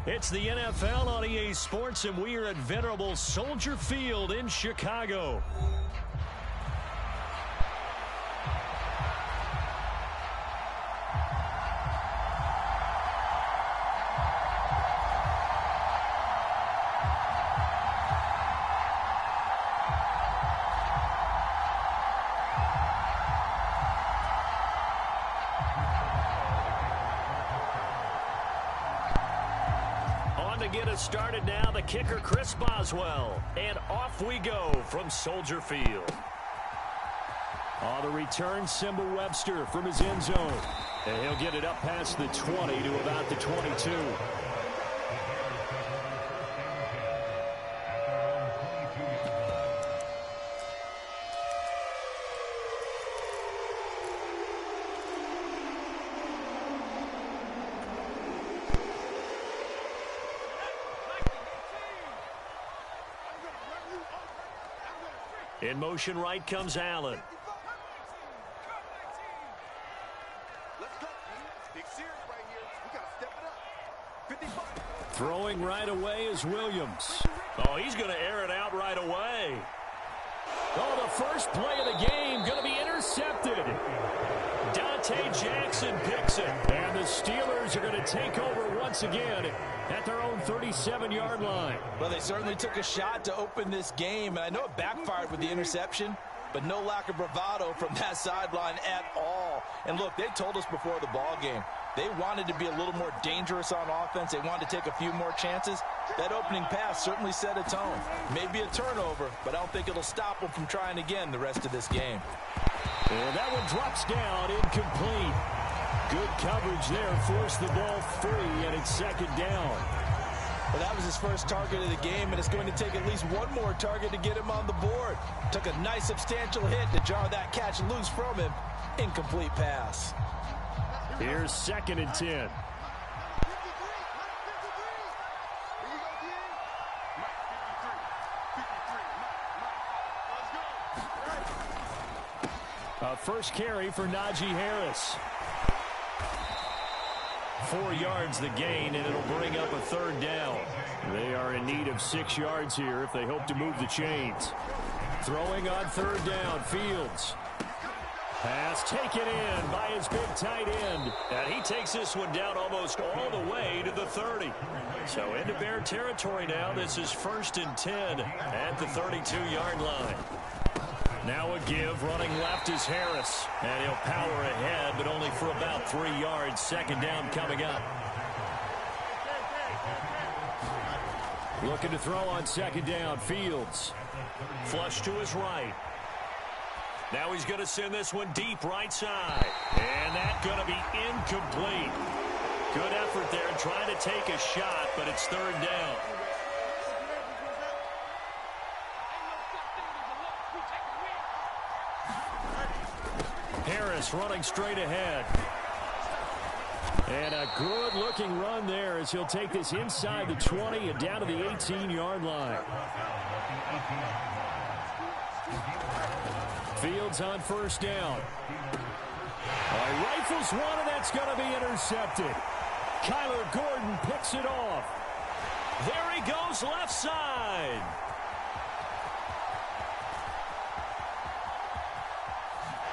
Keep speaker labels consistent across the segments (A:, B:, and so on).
A: It's the NFL on EA Sports, and we are at venerable Soldier Field in Chicago. Get us started now, the kicker Chris Boswell, and off we go from Soldier Field. On the return, Simba Webster from his end zone, and he'll get it up past the 20 to about the 22. In motion right comes Allen. Throwing right away is Williams. Oh, he's going to air it out right away. Oh, the first play of the game going to be intercepted. Dante Jackson picks it. And the Steelers are going to take over once again at their own 37-yard line.
B: Well, they certainly took a shot to open this game. And I know it backfired with the interception, but no lack of bravado from that sideline at all. And look, they told us before the ball game, they wanted to be a little more dangerous on offense. They wanted to take a few more chances. That opening pass certainly set a tone. Maybe a turnover, but I don't think it'll stop them from trying again the rest of this game.
A: And that one drops down, incomplete. Good coverage there, forced the ball free, and it's second down.
B: Well, that was his first target of the game, and it's going to take at least one more target to get him on the board. Took a nice substantial hit to jar that catch loose from him. Incomplete pass.
A: Here's 2nd and 10. First carry for Najee Harris. 4 yards the gain, and it'll bring up a 3rd down. They are in need of 6 yards here if they hope to move the chains. Throwing on 3rd down, Fields. Pass taken in by his big tight end. And he takes this one down almost all the way to the 30. So into Bear territory now. This is 1st and 10 at the 32-yard line. Now a give, running left is Harris. And he'll power ahead, but only for about 3 yards. 2nd down coming up. Looking to throw on 2nd down, Fields. Flush to his right. Now he's going to send this one deep right side. And that's going to be incomplete. Good effort there trying to take a shot, but it's 3rd down. Harris running straight ahead. And a good-looking run there as he'll take this inside the 20 and down to the 18-yard line. Fields on 1st down. Rifles one, and that's going to be intercepted. Kyler Gordon picks it off. There he goes left side.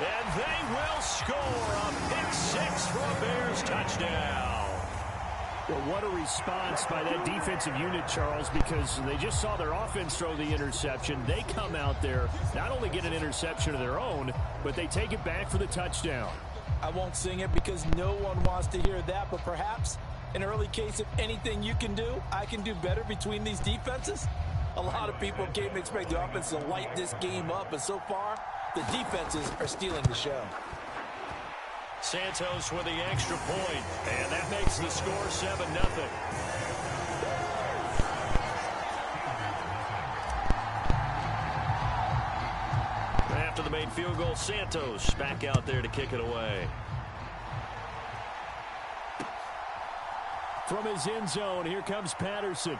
A: And they will score a pick 6 for a Bears touchdown. Well, what a response by that defensive unit, Charles, because they just saw their offense throw the interception. They come out there, not only get an interception of their own, but they take it back for the touchdown.
B: I won't sing it because no one wants to hear that, but perhaps an early case of anything you can do, I can do better between these defenses. A lot of people came to expect the offense to light this game up, and so far, the defenses are stealing the show.
A: Santos with the extra point, and that makes the score 7-0. After the made field goal, Santos back out there to kick it away. From his end zone, here comes Patterson.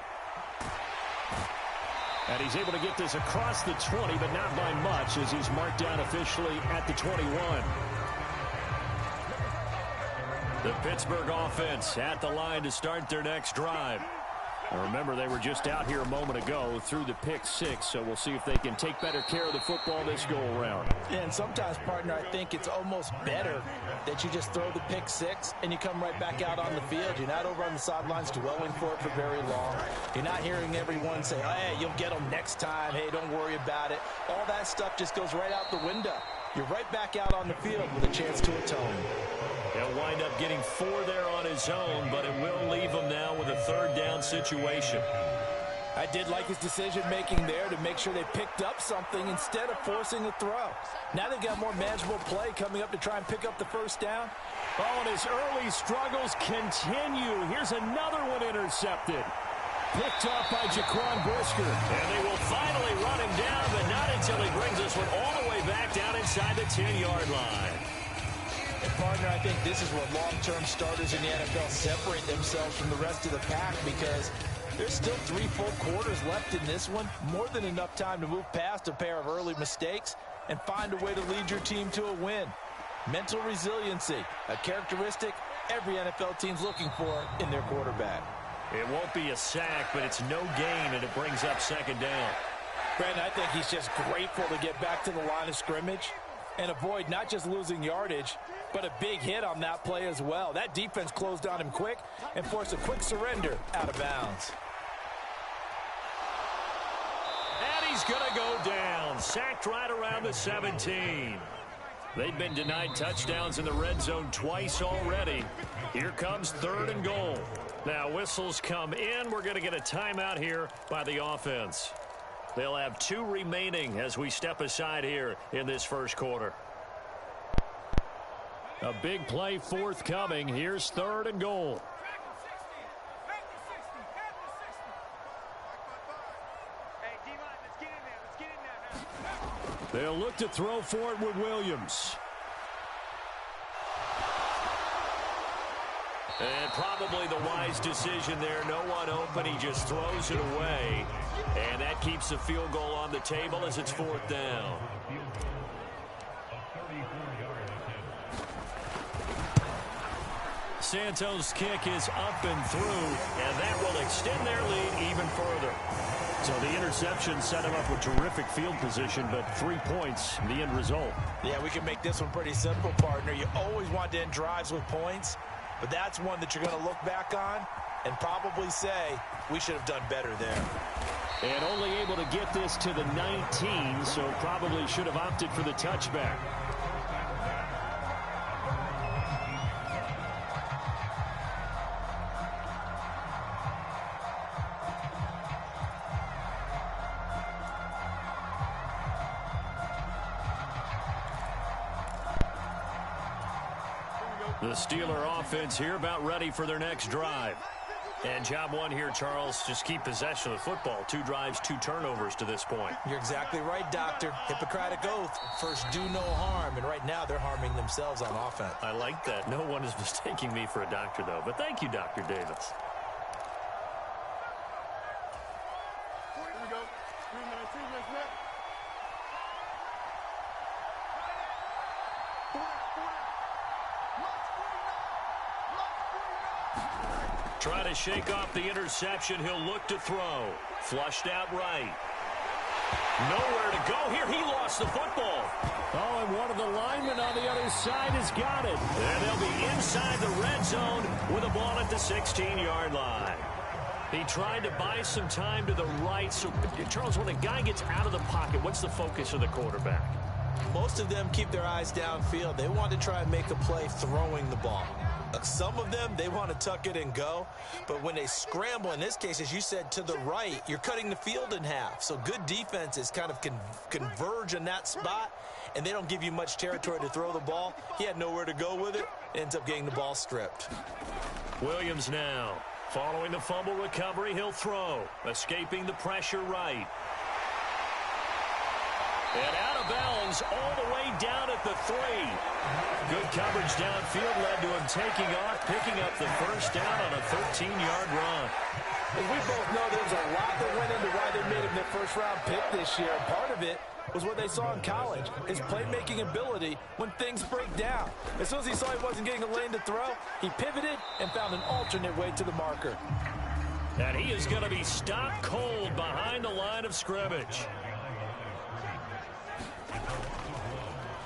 A: And he's able to get this across the 20, but not by much, as he's marked down officially at the 21. The Pittsburgh offense at the line to start their next drive. Remember, they were just out here a moment ago through the pick six, so we'll see if they can take better care of the football this go-around.
B: Yeah, and sometimes, partner, I think it's almost better that you just throw the pick six and you come right back out on the field. You're not over on the sidelines dwelling for it for very long. You're not hearing everyone say, hey, you'll get them next time. Hey, don't worry about it. All that stuff just goes right out the window. You're right back out on the field with a chance to atone.
A: He'll wind up getting 4 there on his own, but it will leave him now with a third down situation.
B: I did like his decision-making there to make sure they picked up something instead of forcing a throw. Now they've got more manageable play coming up to try and pick up the first down.
A: Oh, and his early struggles continue. Here's another one intercepted. Picked off by Jaquan Brisker. And they will finally run him down, but not until he brings this one all the way back down inside the 10-yard line.
B: And partner, I think this is where long-term starters in the NFL separate themselves from the rest of the pack, because there's still 3 full quarters left in this one. More than enough time to move past a pair of early mistakes and find a way to lead your team to a win. Mental resiliency, a characteristic every NFL team's looking for in their quarterback.
A: It won't be a sack, but it's no gain, and it brings up second down.
B: Brandon, I think he's just grateful to get back to the line of scrimmage and avoid not just losing yardage, but a big hit on that play as well. That defense closed on him quick and forced a quick surrender out of bounds.
A: And he's going to go down. Sacked right around the 17. They've been denied touchdowns in the red zone twice already. Here comes 3rd and goal. Now whistles come in. We're going to get a timeout here by the offense. They'll have 2 remaining as we step aside here in this first quarter. A big play forthcoming. Here's 3rd and goal. They'll look to throw for it with Williams. And probably the wise decision there. No one open. He just throws it away. And that keeps the field goal on the table as it's 4th down. Santos' kick is up and through, and that will extend their lead even further. So the interception set him up with terrific field position, but 3 points, the end result.
B: Yeah, we can make this one pretty simple, partner. You always want to end drives with points, but that's one that you're going to look back on and probably say, we should have done better there.
A: And only able to get this to the 19, so probably should have opted for the touchback. The Steeler offense here about ready for their next drive. And job one here, Charles, just keep possession of the football. 2 drives, 2 turnovers to this point.
B: You're exactly right, Doctor. Hippocratic oath. First, do no harm. And right now, they're harming themselves on offense.
A: I like that. No one is mistaking me for a doctor, though. But thank you, Dr. Davis.
C: Here we go. 3 minutes, 3 minutes left.
A: Try to shake off the interception. He'll look to throw. Flushed out right. Nowhere to go here. He lost the football. Oh, and one of the linemen on the other side has got it. And they'll be inside the red zone with the ball at the 16-yard line. He tried to buy some time to the right. So, Charles, when a guy gets out of the pocket, what's the focus of the quarterback?
B: Most of them keep their eyes downfield. They want to try and make a play throwing the ball. Some of them, they want to tuck it and go. But when they scramble, in this case, as you said, to the right, you're cutting the field in half. So good defenses kind of converge in that spot, and they don't give you much territory to throw the ball. He had nowhere to go with it. Ends up getting the ball stripped.
A: Williams now. Following the fumble recovery, he'll throw. Escaping the pressure right. And out of bounds all the way down at the 3. Good coverage downfield led to him taking off, picking up the first down on a 13-yard run.
B: And we both know there's a lot that went into why they made him their first-round pick this year. And part of it was what they saw in college, his playmaking ability when things break down. As soon as he saw he wasn't getting a lane to throw, he pivoted and found an alternate way to the marker.
A: And he is going to be stopped cold behind the line of scrimmage.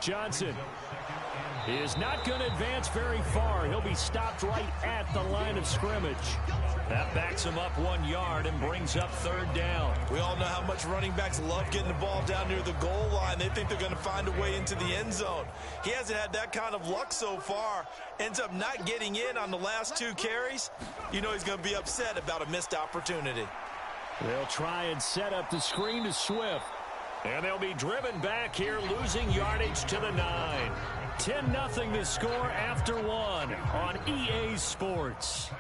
A: Johnson is not going to advance very far. He'll be stopped right at the line of scrimmage. That backs him up 1 yard and brings up third down.
B: We all know how much running backs love getting the ball down near the goal line. They think they're going to find a way into the end zone. He hasn't had that kind of luck so far. Ends up not getting in on the last 2 carries. You know he's going to be upset about a missed opportunity.
A: They'll try and set up the screen to Swift. And they'll be driven back here, losing yardage to the 9. 10-0 the score after 1 on EA Sports.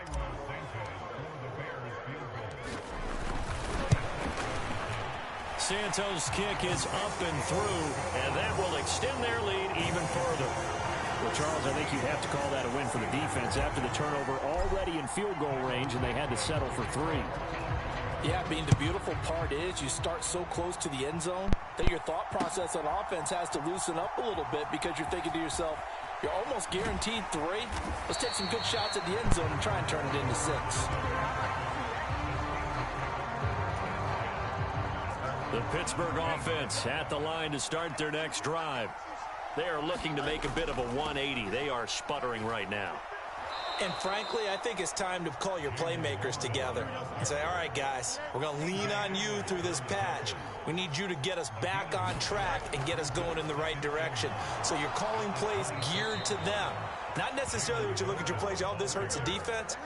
A: Santos' kick is up and through, and that will extend their lead even further. Well, Charles, I think you'd have to call that a win for the defense after the turnover already in field goal range, and they had to settle for 3.
B: Yeah, Bean, the beautiful part is you start so close to the end zone that your thought process on offense has to loosen up a little bit because you're thinking to yourself, you're almost guaranteed 3. Let's take some good shots at the end zone and try and turn it into 6.
A: The Pittsburgh offense at the line to start their next drive. They are looking to make a bit of a 180. They are sputtering right now.
B: And frankly, I think it's time to call your playmakers together and say, all right, guys, we're going to lean on you through this patch. We need you to get us back on track and get us going in the right direction. So you're calling plays geared to them. Not necessarily what you look at your plays, oh, this hurts the defense.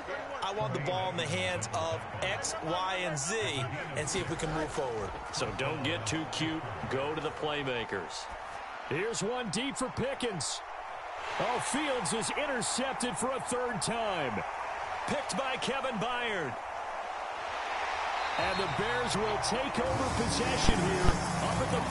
B: I want the ball in the hands of X, Y, and Z and see if we can move forward.
A: So don't get too cute. Go to the playmakers. Here's one deep for Pickens. Oh, Fields is intercepted for a 3rd time. Picked by Kevin Byard. And the Bears will take over possession here up at the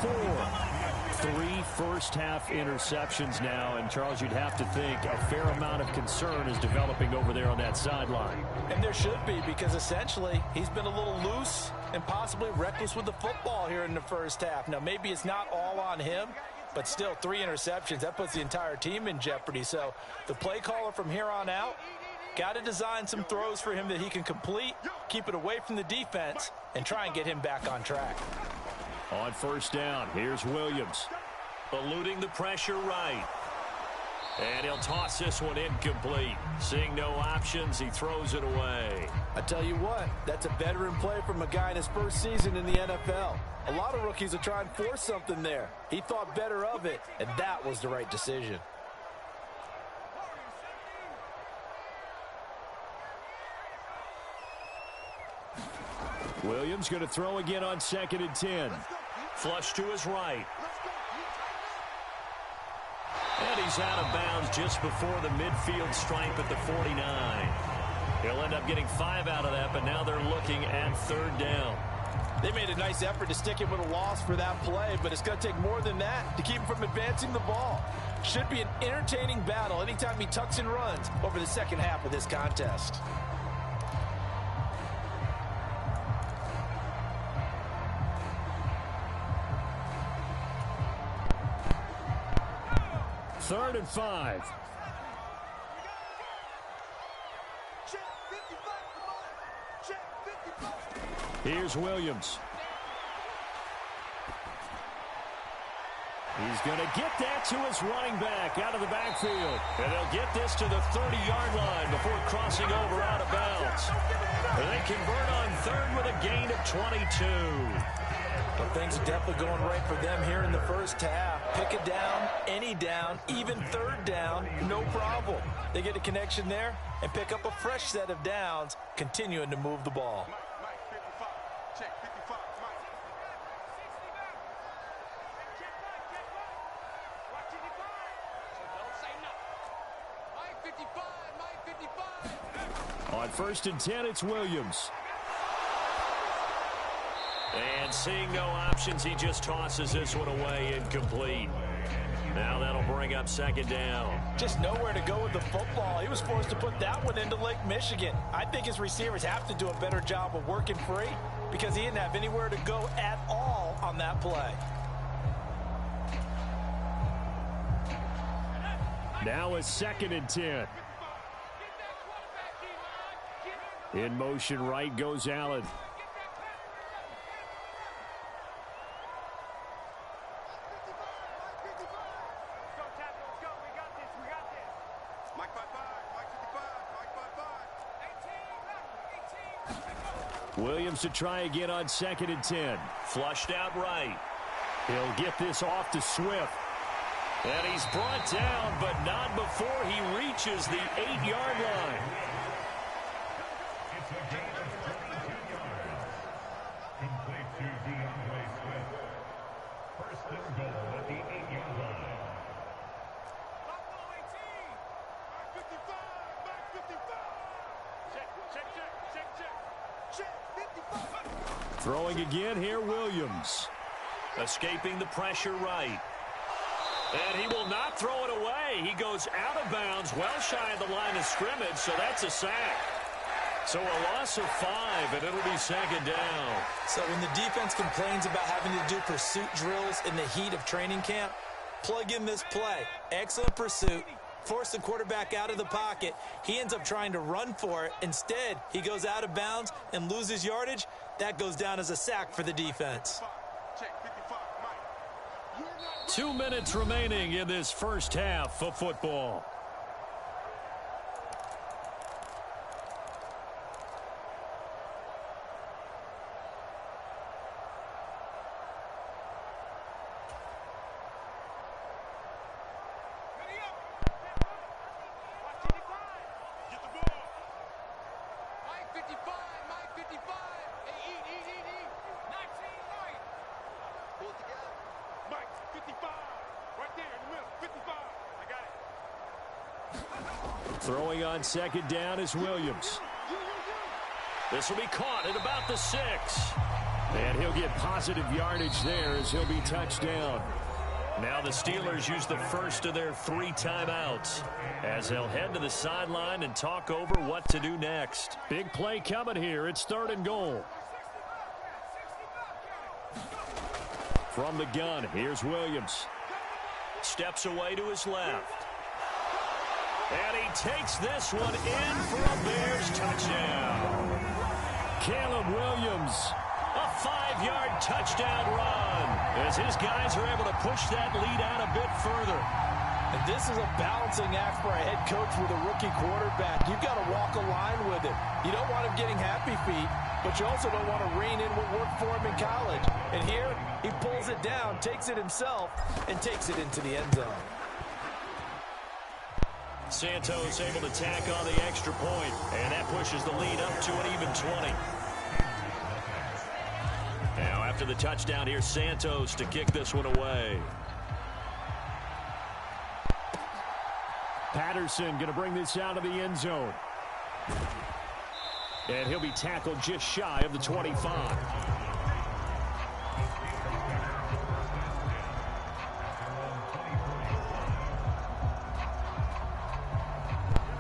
A: 44. 3 first-half interceptions now, and Charles, you'd have to think a fair amount of concern is developing over there on that sideline.
B: And there should be, because essentially he's been a little loose and possibly reckless with the football here in the first half. Now, maybe it's not all on him, but still 3 interceptions. That puts the entire team in jeopardy. So the play caller from here on out got to design some throws for him that he can complete, keep it away from the defense, and try and get him back on track.
A: On first down, here's Williams. Eluding the pressure right. And he'll toss this one incomplete. Seeing no options, he throws it away.
B: I tell you what, that's a veteran play from a guy in his first season in the NFL. A lot of rookies will try and force something there. He thought better of it, and that was the right decision.
A: Williams going to throw again on 2nd and 10. Flush to his right. And he's out of bounds just before the midfield stripe at the 49. He'll end up getting 5 out of that, but now they're looking at 3rd down.
B: They made a nice effort to stick him with a loss for that play, but it's going to take more than that to keep him from advancing the ball. Should be an entertaining battle anytime he tucks and runs over the second half of this contest.
A: Third and 5. Here's Williams. He's going to get that to his running back out of the backfield. And they'll get this to the 30-yard line before crossing over out of bounds. And they convert on 3rd with a gain of 22.
B: Well, things are definitely going right for them here in the first half. Pick a down, any down, even 3rd down, no problem. They get a connection there and pick up a fresh set of downs, continuing to move the ball.
A: On 1st and 10, it's Williams. And seeing no options, he just tosses this one away incomplete. Now that'll bring up 2nd down.
B: Just nowhere to go with the football. He was forced to put that one into Lake Michigan. I think his receivers have to do a better job of working free because he didn't have anywhere to go at all on that play.
A: Now it's 2nd and 10. In motion right goes Allen. Williams to try again on 2nd and 10.
D: Flushed out right.
A: He'll get this off to Swift.
D: And he's brought down, but not before he reaches the 8-yard line.
A: Throwing again here, Williams.
D: Escaping the pressure right. And he will not throw it away. He goes out of bounds, well shy of the line of scrimmage, so that's a sack. So a loss of 5, and it'll be 2nd down.
B: So when the defense complains about having to do pursuit drills in the heat of training camp, plug in this play. Excellent pursuit. Force the quarterback out of the pocket. He ends up trying to run for it. Instead, he goes out of bounds and loses yardage. That goes down as a sack for the defense.
A: 2 minutes remaining in this first half of football. Throwing on 2nd down is Williams.
D: This will be caught at about the 6.
A: And he'll get positive yardage there as he'll be touched down.
D: Now the Steelers use the first of their 3 timeouts as they'll head to the sideline and talk over what to do next.
A: Big play coming here. It's 3rd and goal. From the gun, here's Williams.
D: Steps away to his left. And he takes this one in for a Bears touchdown.
A: Caleb Williams.
D: A 5-yard touchdown run as his guys are able to push that lead out a bit further.
B: And this is a balancing act for a head coach with a rookie quarterback. You've got to walk a line with it. You don't want him getting happy feet, but you also don't want to rein in what worked for him in college. And here, he pulls it down, takes it himself, and takes it into the end zone.
D: Santos able to tack on the extra point, and that pushes the lead up to an even 20. Now after the touchdown, here's Santos to kick this one away.
A: Patterson going to bring this out of the end zone. And he'll be tackled just shy of the 25.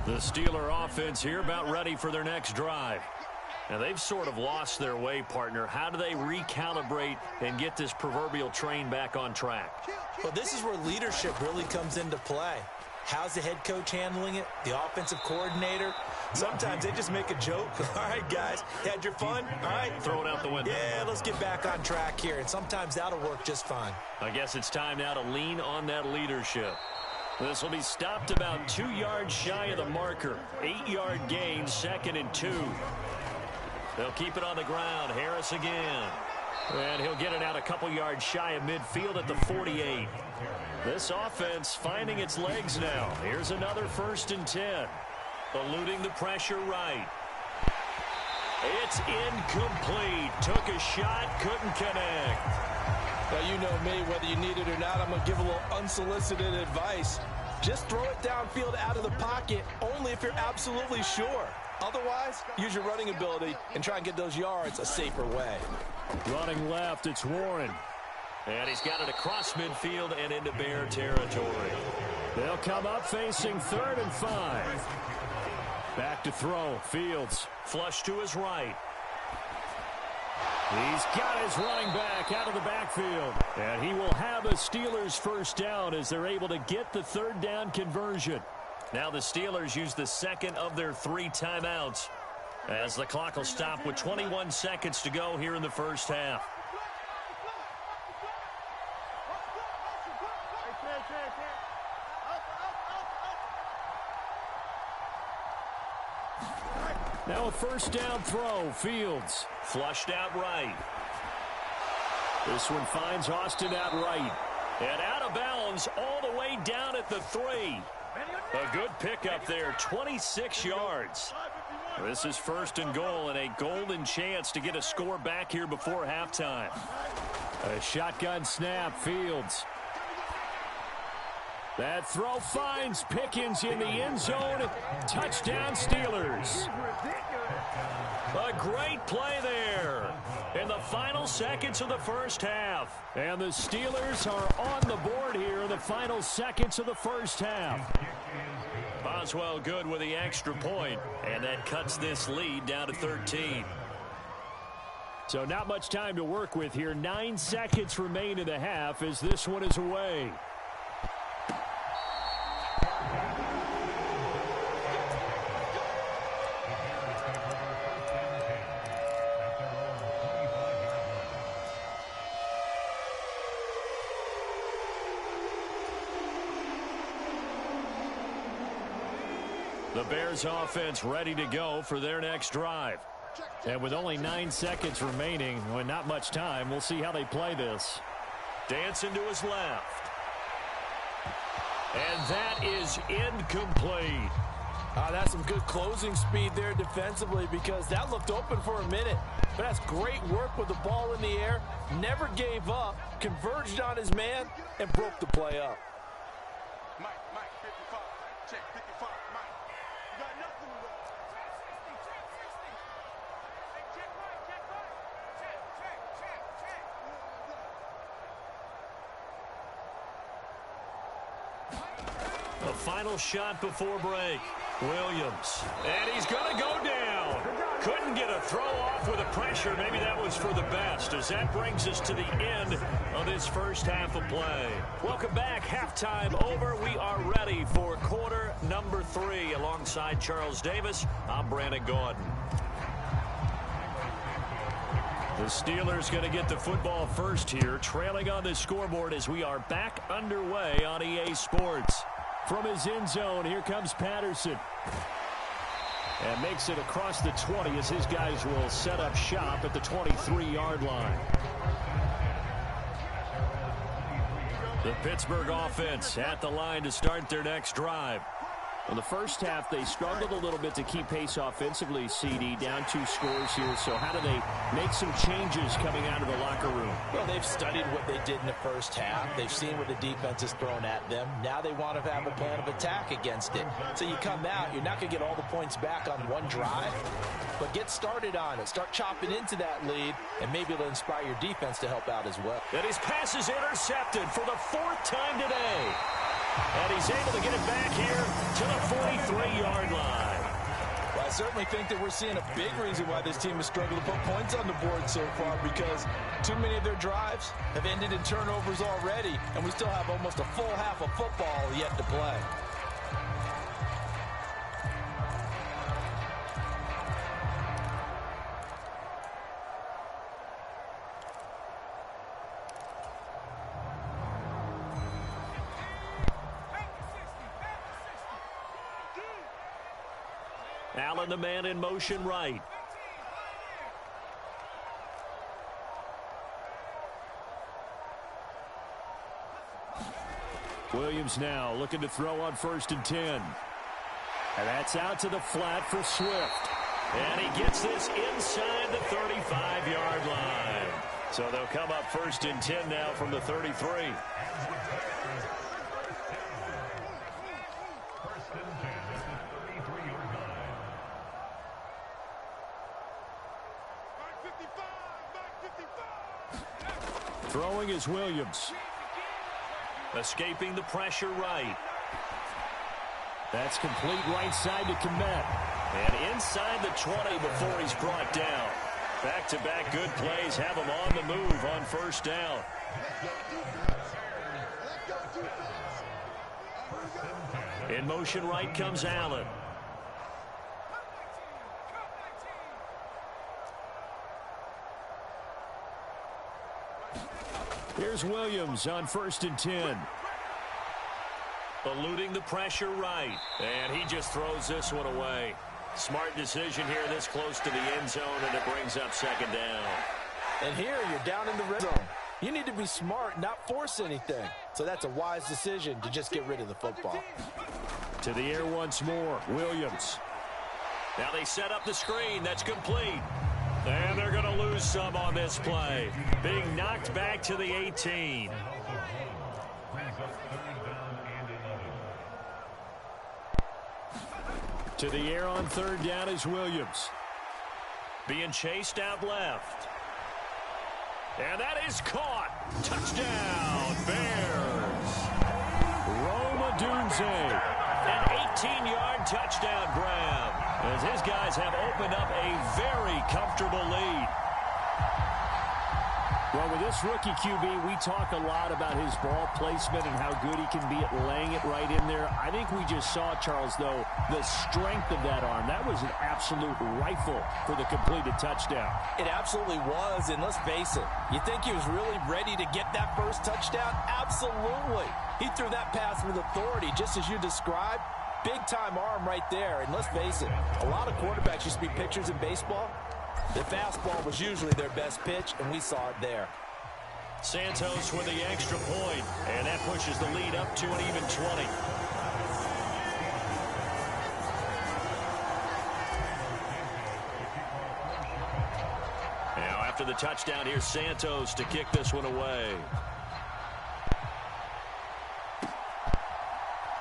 D: The Steeler offense here about ready for their next drive. Now they've sort of lost their way, partner. How do they recalibrate and get this proverbial train back on track?
B: Well, this is where leadership really comes into play. How's the head coach handling it? The offensive coordinator? Sometimes they just make a joke. All right, guys, had your fun? All right.
D: Throw it out the window.
B: Yeah, let's get back on track here. And sometimes that'll work just fine.
D: I guess it's time now to lean on that leadership. This will be stopped about 2 yards shy of the marker. 8-yard gain, 2nd and 2. They'll keep it on the ground. Harris again.
A: And he'll get it out a couple yards shy of midfield at the 48.
D: This offense finding its legs now. Here's another 1st and 10. Eluding the pressure right. It's incomplete. Took a shot, couldn't connect.
B: Now, you know me, whether you need it or not, I'm going to give a little unsolicited advice. Just throw it downfield out of the pocket only if you're absolutely sure. Otherwise, use your running ability and try and get those yards a safer way.
A: Running left, it's Warren.
D: And he's got it across midfield and into Bear territory.
A: They'll come up facing 3rd and 5. Back to throw. Fields.
D: Flush to his right.
A: He's got his running back out of the backfield. And he will have a Steelers 1st down as they're able to get the 3rd down conversion.
D: Now the Steelers use the 2nd of their 3 timeouts As the clock will stop with 21 seconds to go here in the first half.
A: Now a first down throw. Fields.
D: Flushed out right.
A: This one finds Austin out right.
D: And out of bounds all the way down at the 3. A good pickup there, 26 yards. This is first and goal and a golden chance to get a score back here before halftime.
A: A shotgun snap. Fields. That throw finds Pickens in the end zone. Touchdown Steelers.
D: A great play there in the final seconds of the first half.
A: And the Steelers are on the board here in the final seconds of the first half.
D: Boswell good with the extra point, and that cuts this lead down to 13.
A: So not much time to work with here. 9 seconds remain in the half as this one is away. The Bears offense ready to go for their next drive. And with only 9 seconds remaining, with not much time, we'll see how they play this.
D: Dancing to his left. And that is incomplete.
B: That's some good closing speed there defensively because that looked open for a minute. But that's great work with the ball in the air. Never gave up, converged on his man, and broke the play up.
C: Mike, 55. Check, 55. Mike, you got nothing to do.
D: The final shot before break. Williams. And he's going to go down. Couldn't get a throw off with the pressure. Maybe that was for the best as that brings us to the end of this first half of play. Welcome back. Halftime over. We are ready for quarter number 3. Alongside Charles Davis, I'm Brandon Gordon. The Steelers going to get the football first here, trailing on the scoreboard as we are back underway on EA Sports. From his end zone, here comes Patterson. And makes it across the 20 as his guys will set up shop at the 23-yard line. The Pittsburgh offense at the line to start their next drive. In the first half, they struggled a little bit to keep pace offensively, CD, down 2 scores here. So how do they make some changes coming out of the locker room?
B: Well, they've studied what they did in the first half. They've seen what the defense is throwing at them. Now they want to have a plan of attack against it. So you come out, you're not going to get all the points back on one drive, but get started on it. Start chopping into that lead, and maybe it'll inspire your defense to help out as well.
D: And his pass is intercepted for the 4th time today. And he's able to get it back here to the 43-yard line.
B: Well, I certainly think that we're seeing a big reason why this team has struggled to put points on the board so far, because too many of their drives have ended in turnovers already, and we still have almost a full half of football yet to play.
D: Allen, the man in motion right.
A: Williams now looking to throw on 1st and 10. And that's out to the flat for Swift.
D: And he gets this inside the 35-yard line. So they'll come up 1st and 10 now from the 33.
A: Throwing is Williams.
D: Escaping the pressure right.
A: That's complete right side to Komet.
D: And inside the 20 before he's brought down. Back-to-back good plays have him on the move on 1st down. In motion right comes Allen.
A: Here's Williams on 1st and 10.
D: Eluding the pressure right. And he just throws this one away. Smart decision here this close to the end zone, and it brings up 2nd down.
B: And here you're down in the red zone. You need to be smart, not force anything. So that's a wise decision to just get rid of the football.
A: To the air once more, Williams.
D: Now they set up the screen. That's complete. And they're going to lose some on this play. Being knocked back to the 18.
A: To the air on 3rd down is Williams.
D: Being chased out left. And that is caught. Touchdown, Bears.
A: Rome Odunze.
D: An 18-yard touchdown grab,
A: as his guys have opened up a very comfortable lead. Well, with this rookie QB, we talk a lot about his ball placement and how good he can be at laying it right in there. I think we just saw, Charles, though, the strength of that arm. That was an absolute rifle for the completed touchdown.
B: It absolutely was, and let's face it, you think he was really ready to get that first touchdown? Absolutely. He threw that pass with authority, just as you described. Big-time arm right there, and let's face it, a lot of quarterbacks used to be pitchers in baseball. The fastball was usually their best pitch, and we saw it there.
D: Santos with the extra point, and that pushes the lead up to an even 20. Now after the touchdown, here's Santos to kick this one away.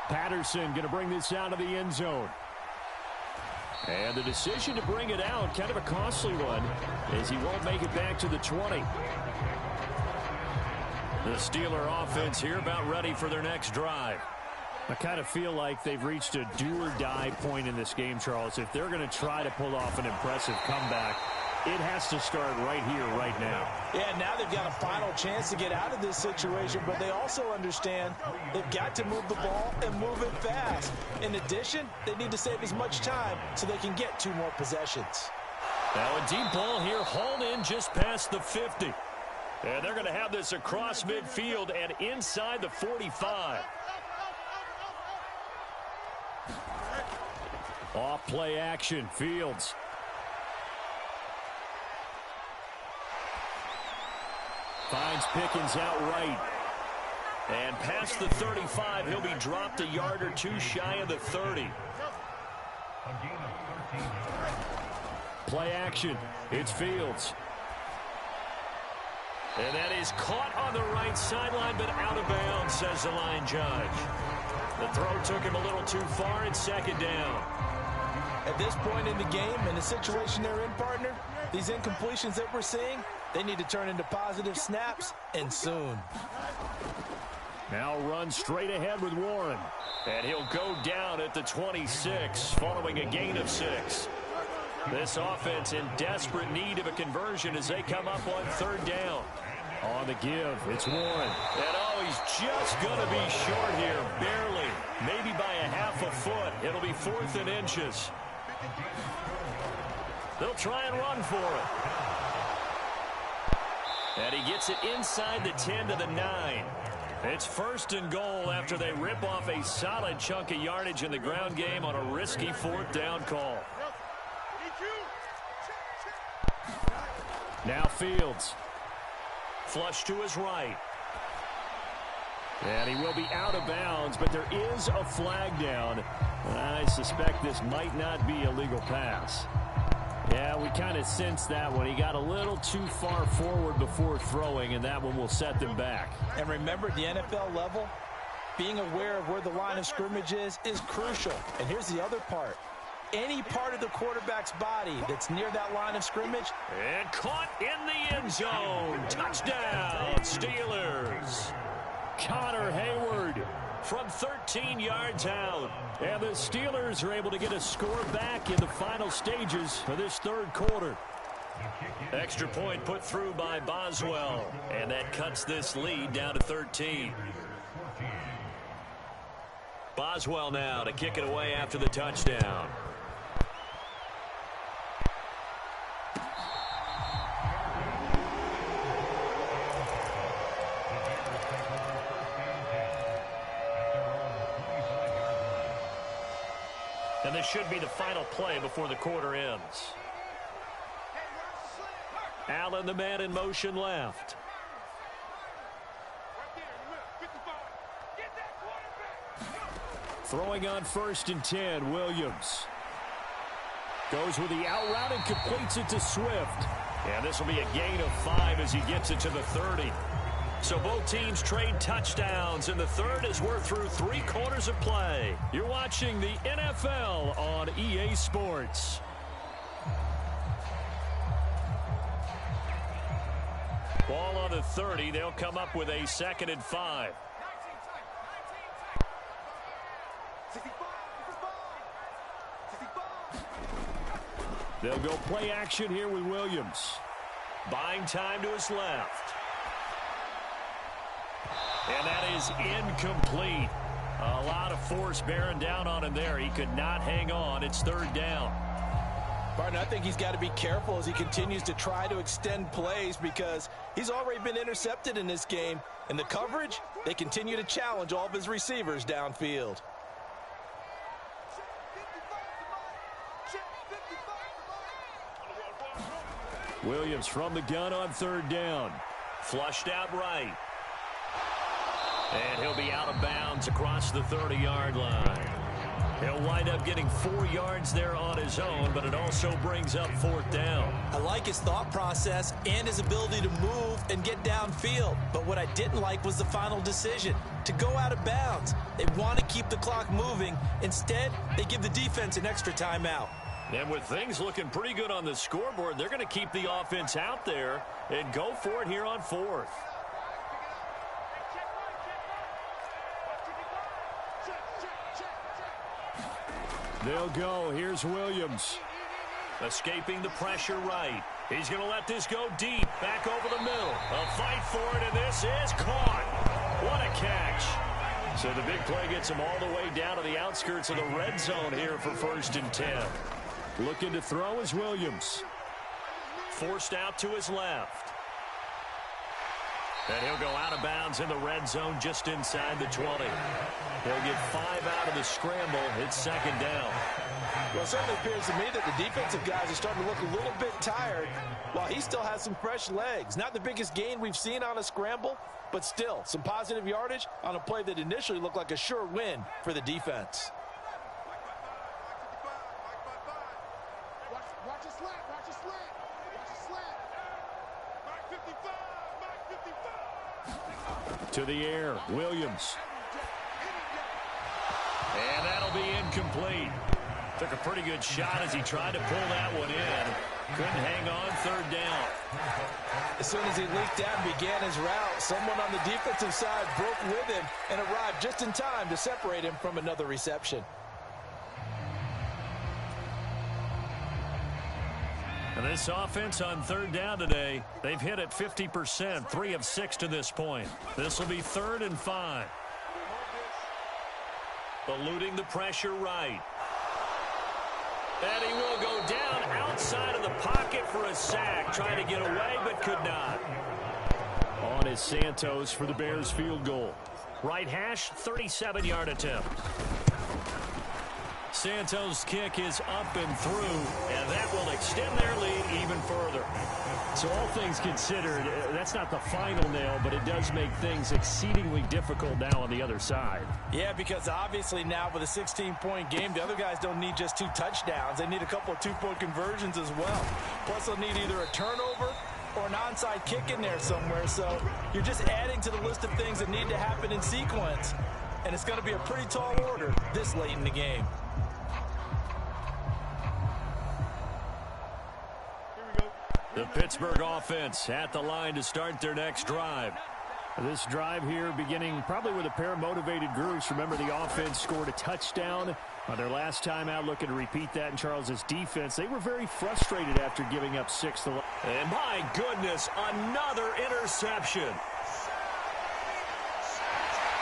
A: Patterson going to bring this out of the end zone. And the decision to bring it out, kind of a costly one, as he won't make it back to the 20.
D: The Steeler offense here about ready for their next drive.
A: I kind of feel like they've reached a do-or-die point in this game, Charles. If they're going to try to pull off an impressive comeback, it has to start right here, right now.
B: Yeah, now they've got a final chance to get out of this situation, but they also understand they've got to move the ball and move it fast. In addition, they need to save as much time so they can get 2 more possessions.
D: Now a deep ball here, hauled in just past the 50. And they're going to have this across midfield and inside the 45.
A: Off play action, Fields. Finds Pickens out right.
D: And past the 35, he'll be dropped a yard or 2 shy of the 30.
A: Play action. It's Fields.
D: And that is caught on the right sideline, but out of bounds, says the line judge. The throw took him a little too far. It's 2nd down.
B: At this point in the game, in the situation they're in, partner, these incompletions that we're seeing, they need to turn into positive snaps, and soon.
A: Now run straight ahead with Warren.
D: And he'll go down at the 26, following a gain of 6. This offense in desperate need of a conversion as they come up on 3rd down.
A: On the give, it's Warren.
D: And oh, he's just going to be short here, barely. Maybe by a half a foot. It'll be 4th and inches. They'll try and run for it. And he gets it inside the 10 to the 9. It's 1st and goal after they rip off a solid chunk of yardage in the ground game on a risky 4th down call.
A: Now Fields.
D: Flush to his right.
A: And he will be out of bounds, but there is a flag down. I suspect this might not be a legal pass. Yeah, we kind of sensed that one. He got a little too far forward before throwing, and that one will set them back.
B: And remember, at the NFL level, being aware of where the line of scrimmage is crucial. And here's the other part. Any part of the quarterback's body that's near that line of scrimmage.
D: And caught in the end zone. Touchdown, Steelers.
A: Connor Hayward
D: from 13 yards out.
A: And the Steelers are able to get a score back in the final stages of this 3rd quarter.
D: Extra point put through by Boswell. And that cuts this lead down to 13. Boswell now to kick it away after the touchdown. And this should be the final play before the quarter ends. Allen, the man in motion left. Throwing on 1st and 10, Williams. Goes with the out route and completes it to Swift. And this will be a gain of 5 as he gets it to the 30. So both teams trade touchdowns, and the third as we're through 3 quarters of play. You're watching the NFL on EA Sports. Ball on the 30. They'll come up with a 2nd and 5. They'll go play action here with Williams. Buying time to his left. And that is incomplete. A lot of force bearing down on him there. He could not hang on. It's 3rd down.
B: Barton, I think he's got to be careful as he continues to try to extend plays because he's already been intercepted in this game. And the coverage, they continue to challenge all of his receivers downfield.
A: Williams from the gun on 3rd down.
D: Flushed out right. And he'll be out of bounds across the 30-yard line. He'll wind up getting 4 yards there on his own, but it also brings up 4th down.
B: I like his thought process and his ability to move and get downfield. But what I didn't like was the final decision, to go out of bounds. They want to keep the clock moving. Instead, they give the defense an extra timeout.
D: And with things looking pretty good on the scoreboard, they're going to keep the offense out there and go for it here on 4th.
A: They'll go. Here's Williams.
D: Escaping the pressure right. He's going to let this go deep. Back over the middle. A fight for it, and this is caught. What a catch.
A: So the big play gets him all the way down to the outskirts of the red zone here for 1st and 10. Looking to throw is Williams.
D: Forced out to his left. And he'll go out of bounds in the red zone just inside the 20.
A: They'll get 5 out of the scramble. It's 2nd down.
B: Well, it certainly appears to me that the defensive guys are starting to look a little bit tired while he still has some fresh legs. Not the biggest gain we've seen on a scramble, but still some positive yardage on a play that initially looked like a sure win for the defense.
C: Watch your slant. Watch your slant. Watch your slant. Back 55. Back 55.
A: To the air, Williams.
D: And that'll be incomplete. Took a pretty good shot as he tried to pull that one in. Couldn't hang on, 3rd down.
B: As soon as he leaked out and began his route, someone on the defensive side broke with him and arrived just in time to separate him from another reception.
D: And this offense on 3rd down today, they've hit it 50%, 3 of 6 to this point. This will be 3rd and 5. Eluding the pressure right. And he will go down outside of the pocket for a sack. Trying to get away, but could not.
A: On is Santos for the Bears field goal.
D: Right hash, 37-yard attempt.
A: Santos' kick is up and through, and that will extend their lead even further. So all things considered, that's not the final nail, but it does make things exceedingly difficult now on the other side.
B: Yeah, because obviously now with a 16-point game, the other guys don't need just 2 touchdowns. They need a couple of 2-point conversions as well. Plus, they'll need either a turnover or an onside kick in there somewhere. So you're just adding to the list of things that need to happen in sequence. And it's going to be a pretty tall order this late in the game.
A: The Pittsburgh offense at the line to start their next drive. This drive here beginning probably with a pair of motivated groups. Remember, the offense scored a touchdown on their last time out, looking to repeat that in Charles's defense. They were very frustrated after giving up 6 to.
D: And my goodness, another interception.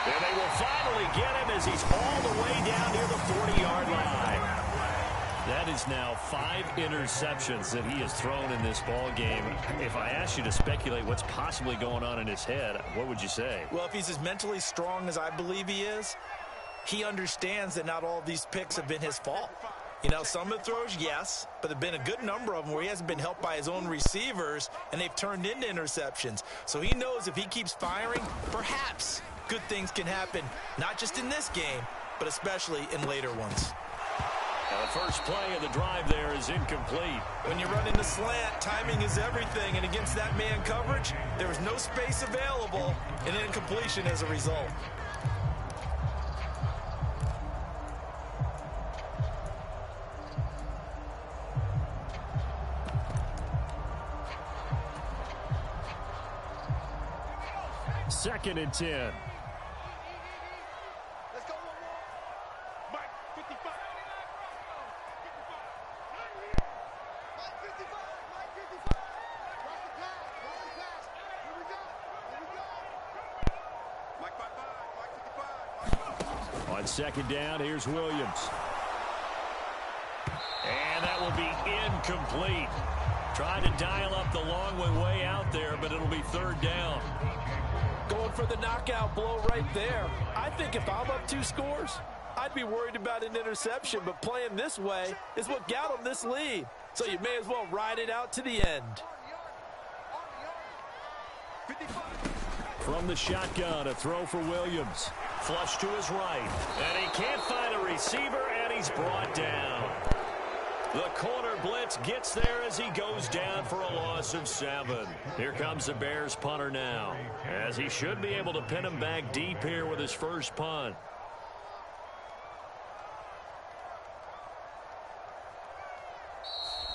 D: And they will finally get him as he's all the way down near the 40-yard line.
A: That is now 5 interceptions that he has thrown in this ball game. If I asked you to speculate what's possibly going on in his head, what would you say?
B: Well, if he's as mentally strong as I believe he is, he understands that not all of these picks have been his fault. You know, some of the throws, yes, but there have been a good number of them where he hasn't been helped by his own receivers, and they've turned into interceptions. So he knows if he keeps firing, perhaps good things can happen, not just in this game, but especially in later ones.
A: Now the first play of the drive there is incomplete.
B: When you run in the slant, timing is everything, and against that man coverage, there was no space available, and an incompletion as a result.
A: Second and 10.
C: Let's go one more. Mike, 55. 55. Mike, 55. Watch the pass. Watch the pass. Here we go. Here we go. Mike, 55. Mike, 55.
A: On second down, here's Williams. And that will be incomplete. Trying to dial up the long one way out there, but it'll be third down.
B: Going for the knockout blow right there. I think if I'm up 2 scores, I'd be worried about an interception, but playing this way is what got him this lead. So you may as well ride it out to the end.
C: 55.
A: From the shotgun, a throw for Williams. Flush to his right. And he can't find a receiver, and he's brought down. The corner blitz gets there as he goes down for a loss of 7. Here comes the Bears punter now, as he should be able to pin him back deep here with his first punt.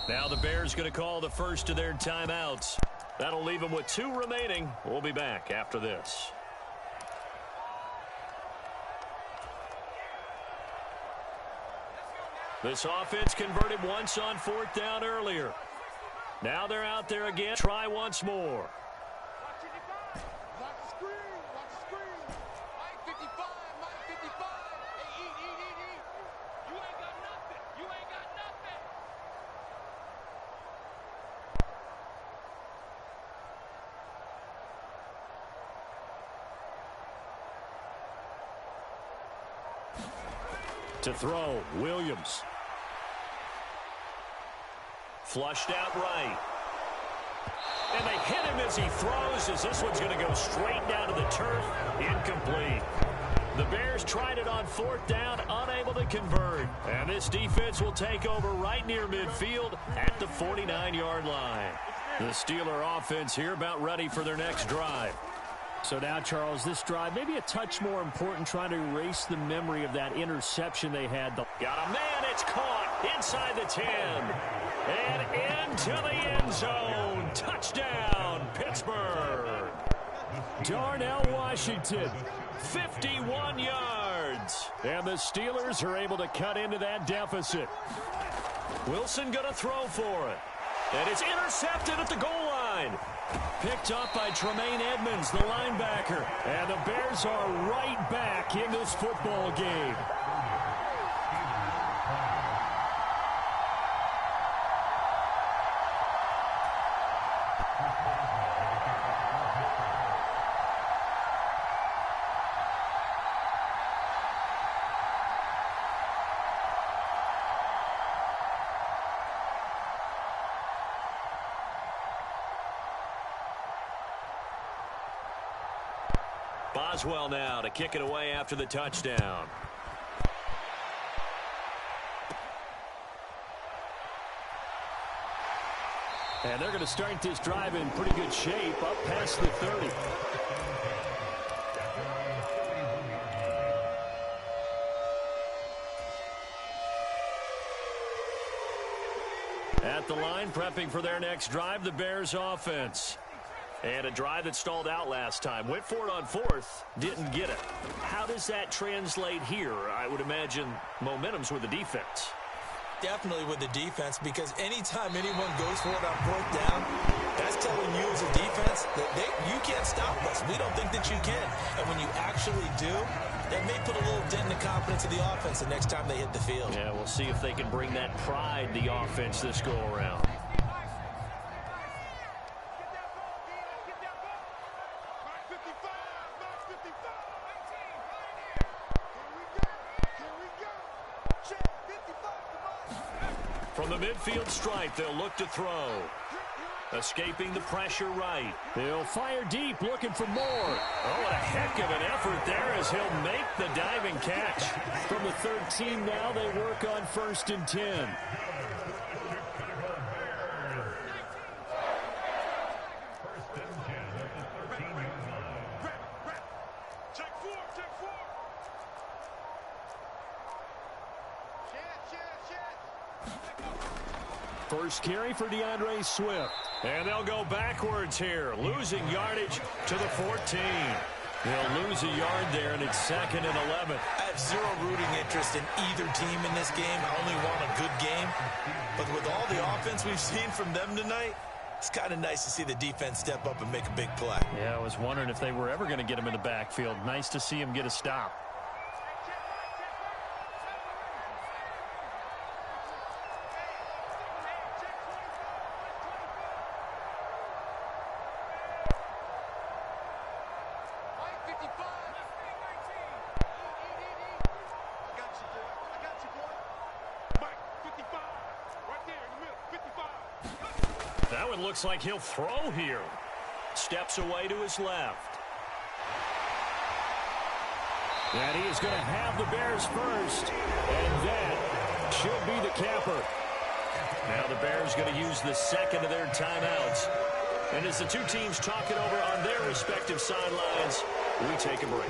A: Now the Bears going to call the first of their timeouts. That'll leave them with 2 remaining. We'll be back after this. This offense converted once on 4th down earlier. Now they're out there again. Try once more.
C: Watch the screen. Watch the screen. Mike, 55. Mike, 55. Hey, eat. You ain't got nothing. You ain't got nothing.
A: To throw, Williams. Flushed out right. And they hit him as he throws, as this one's going to go straight down to the turf. Incomplete. The Bears tried it on 4th down, unable to convert. And this defense will take over right near midfield at the 49-yard line. The Steeler offense here about ready for their next drive. So now, Charles, this drive may be a touch more important, trying to erase the memory of that interception they had. Got a man, it's caught inside the 10. And into the end zone. Touchdown, Pittsburgh. Darnell Washington, 51 yards. And the Steelers are able to cut into that deficit. Wilson going to throw for it. And it's intercepted at the goal line. Picked up by Tremaine Edmonds, the linebacker. And the Bears are right back in this football game. Boswell now to kick it away after the touchdown. And they're going to start this drive in pretty good shape, up past the 30. At the line, prepping for their next drive, the Bears offense. And a drive that stalled out last time. Went for it on 4th, didn't get it. How does that translate here? I would imagine momentum's with the defense.
B: Definitely with the defense, because anytime anyone goes for it on 4th down, that's telling you as a defense that you can't stop us. We don't think that you can. And when you actually do, that may put a little dent in the confidence of the offense the next time they hit the field.
A: Yeah, we'll see if they can bring that pride, the offense, this go around.
D: From the midfield stripe, they'll look to throw. Escaping the pressure right.
A: He'll fire deep, looking for more.
D: Oh, what a heck of an effort there as he'll make the diving catch.
A: From the 13 now, they work on 1st and 10. First carry for DeAndre Swift.
D: And they'll go backwards here, losing yardage to the 14. They'll lose a yard there, and it's 2nd and 11.
B: I have zero rooting interest in either team in this game. I only want a good game. But with all the offense we've seen from them tonight, it's kind of nice to see the defense step up and make a big play.
A: Yeah, I was wondering if they were ever going to get him in the backfield. Nice to see him get a stop.
D: Looks like he'll throw here. Steps away to his left.
A: And he is going to have the Bears first. And that should be the capper.
D: Now the Bears going to use the 2nd of their timeouts. And as the two teams talk it over on their respective sidelines, we take a break.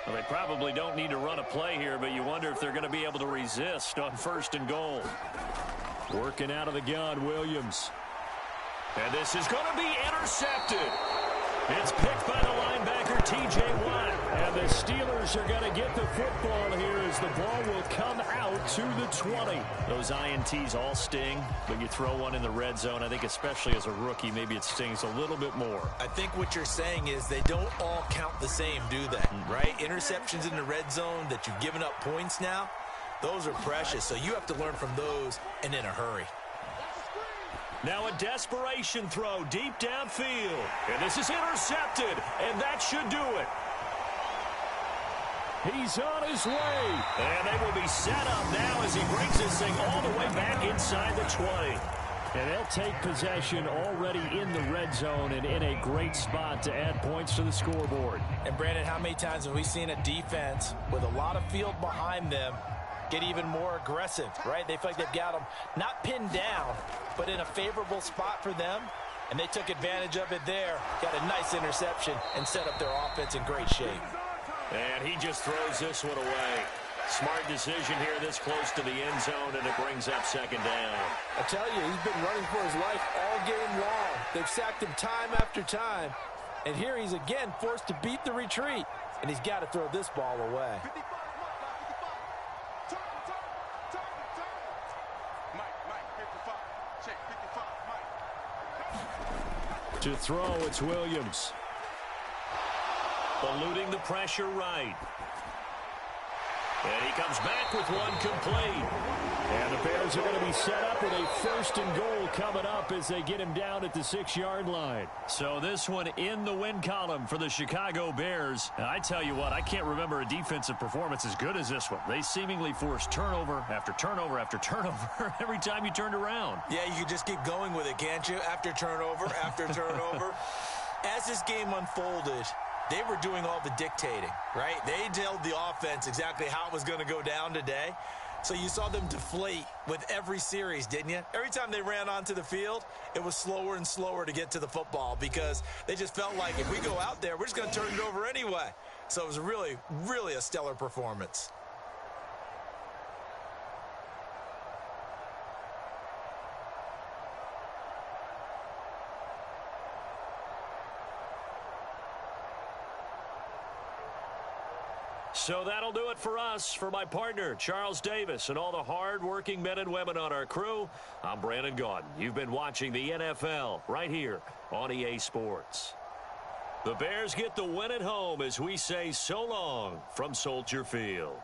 D: Well, they probably don't need to run a play here, but you wonder if they're going to be able to resist on 1st and goal.
A: Working out of the gun, Williams.
D: And this is going to be intercepted. It's picked by the linebacker, T.J. Watt.
A: And the Steelers are going to get the football here as the ball will come out to the 20.
D: Those INTs all sting, but you throw one in the red zone. I think especially as a rookie, maybe it stings a little bit more.
B: I think what you're saying is they don't all count the same, do they? Right? Interceptions in the red zone that you've given up points now, those are precious. So you have to learn from those and in a hurry.
D: Now a desperation throw deep downfield. And this is intercepted, and that should do it.
A: He's on his way.
D: And they will be set up now as he brings this thing all the way back inside the 20.
A: And they'll take possession already in the red zone and in a great spot to add points to the scoreboard.
B: And, Brandon, how many times have we seen a defense with a lot of field behind them get even more aggressive, right? They feel like they've got them not pinned down, but in a favorable spot for them. And they took advantage of it there, got a nice interception, and set up their offense in great shape.
D: And he just throws this one away. Smart decision here this close to the end zone, and it brings up 2nd down.
B: I tell you, he's been running for his life all game long. They've sacked him time after time. And here he's again forced to beat the retreat. And he's got to throw this ball away.
A: To throw, it's Williams.
D: Eluding the pressure right. And he comes back with one complete.
A: And the Bears are going to be set up with a 1st and goal coming up as they get him down at the 6-yard line.
D: So this one in the win column for the Chicago Bears. And I tell you what, I can't remember a defensive performance as good as this one. They seemingly forced turnover after turnover after turnover every time you turned around.
B: Yeah, you can just keep going with it, can't you? After turnover, after turnover. As this game unfolded, they were doing all the dictating, right? They told the offense exactly how it was going to go down today. So you saw them deflate with every series, didn't you? Every time they ran onto the field, it was slower and slower to get to the football because they just felt like if we go out there, we're just going to turn it over anyway. So it was really, really a stellar performance.
D: So that'll do it for us. For my partner, Charles Davis, and all the hard-working men and women on our crew, I'm Brandon Gaudin. You've been watching the NFL right here on EA Sports. The Bears get the win at home as we say so long from Soldier Field.